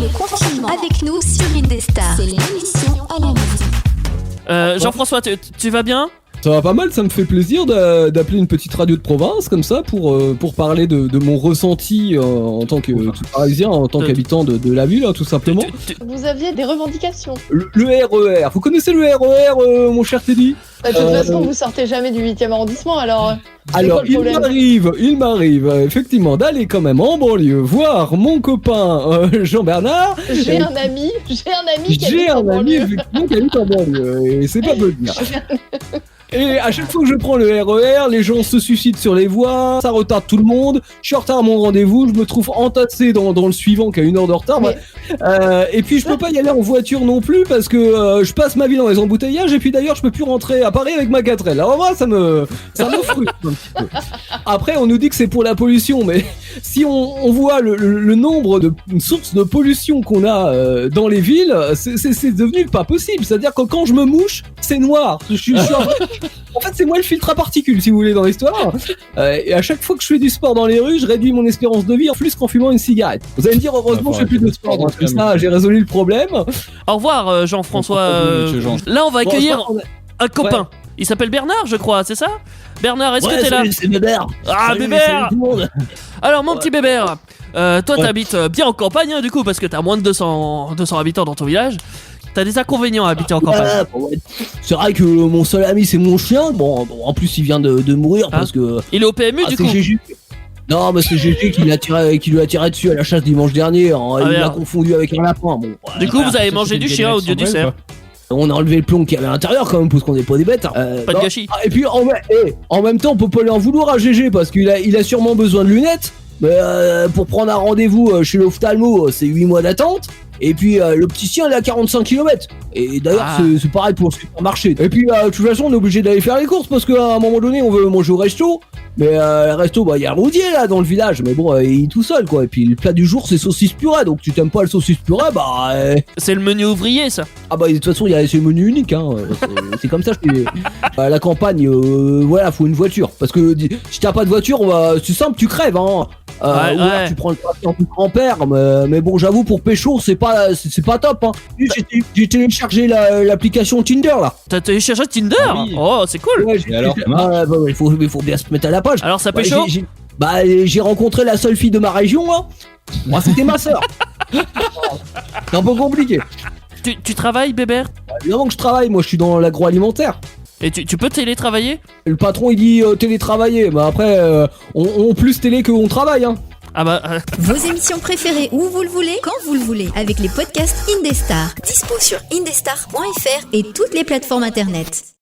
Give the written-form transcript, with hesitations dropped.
le confinement avec nous sur Indestar. C'est l'émission à la maison. Jean-François, tu vas bien ? Ça va pas mal, ça me fait plaisir d'appeler une petite radio de province comme ça pour parler de mon ressenti en tant que tout parisien, en tant qu'habitant de la ville, hein, tout simplement. Vous aviez des revendications. Le RER, vous connaissez le RER, mon cher Teddy ? De toute façon, vous sortez jamais du 8e arrondissement, alors... Alors, il m'arrive effectivement d'aller quand même en banlieue voir mon copain Jean-Bernard. J'ai un ami qui habite en banlieue. Effectivement, qui habite en banlieue, et c'est pas peu de dire. Et à chaque fois que je prends le RER, les gens se suicident sur les voies, ça retarde tout le monde, je suis en retard à mon rendez-vous, je me trouve entassé dans le suivant qui a 1 heure de retard. Mais... et puis je peux pas y aller en voiture non plus parce que je passe ma vie dans les embouteillages, et puis d'ailleurs je peux plus rentrer à Paris avec ma 4L. Alors moi ça me frustre un petit peu. Après on nous dit que c'est pour la pollution, mais si on voit le nombre de sources de pollution qu'on a dans les villes, c'est devenu pas possible. C'est-à-dire que quand je me mouche, c'est noir. En fait, c'est moi le filtre à particules, si vous voulez, dans l'histoire. Et à chaque fois que je fais du sport dans les rues, je réduis mon espérance de vie en plus qu'en fumant une cigarette. Vous allez me dire, heureusement, je fais plus de sport. Donc, comme ça, j'ai résolu le problème. Au revoir, Jean-François. Là, on va accueillir un copain. Ouais. Il s'appelle Bernard, je crois, c'est ça ? Bernard, est-ce que t'es là ? C'est Bébert. Ah, Bébert. Alors, mon petit Bébert, toi, t'habites bien en campagne, hein, du coup, parce que t'as moins de 200 habitants dans ton village. T'as des inconvénients à habiter en campagne. C'est vrai que mon seul ami c'est mon chien. Bon en plus il vient de mourir parce que... Il est au PMU du coup. Gégé. Non mais c'est Gégé qui lui a tiré dessus à la chasse dimanche dernier. Il l'a confondu avec un lapin. Bon, du coup vous avez mangé du chien au dieu du cerf. On a enlevé le plomb qu'il y avait à l'intérieur quand même parce qu'on n'est pas des bêtes. Pas de gâchis. Et puis en même temps on peut pas lui en vouloir à Gégé parce qu'il a sûrement besoin de lunettes. Mais pour prendre un rendez-vous chez l'ophtalmo c'est 8 mois d'attente. Et puis le petit chien il est à 45 km. Et d'ailleurs c'est pareil pour le supermarché. Et puis de toute façon on est obligé d'aller faire les courses parce qu'à un moment donné on veut manger au resto. Mais le resto il y a un roudier là dans le village. Mais bon il est tout seul quoi. Et puis le plat du jour c'est saucisse purée. Donc tu t'aimes pas le saucisse purée c'est le menu ouvrier ça. Ah bah de toute façon c'est le menu unique hein. C'est comme ça à la campagne voilà faut une voiture. Parce que si t'as pas de voiture c'est simple tu crèves hein. Ouais. Tu prends le tracteur du grand-père, mais bon, j'avoue, pour pécho, c'est pas top, hein. J'ai téléchargé l'application Tinder, là. T'as téléchargé Tinder? Oui. Oh, c'est cool. Ouais, il faut bien se mettre à la page. Alors, ça pécho? J'ai rencontré la seule fille de ma région, hein. Moi, c'était ma sœur. C'est un peu compliqué. Tu travailles, Bébert? Évidemment que je travaille, moi, je suis dans l'agroalimentaire. Et tu peux télétravailler? Le patron il dit télétravailler, mais après on plus télé qu'on travaille hein. Ah bah Vos émissions préférées où vous le voulez, quand vous le voulez, avec les podcasts Indestar. Dispo sur indestar.fr et toutes les plateformes internet.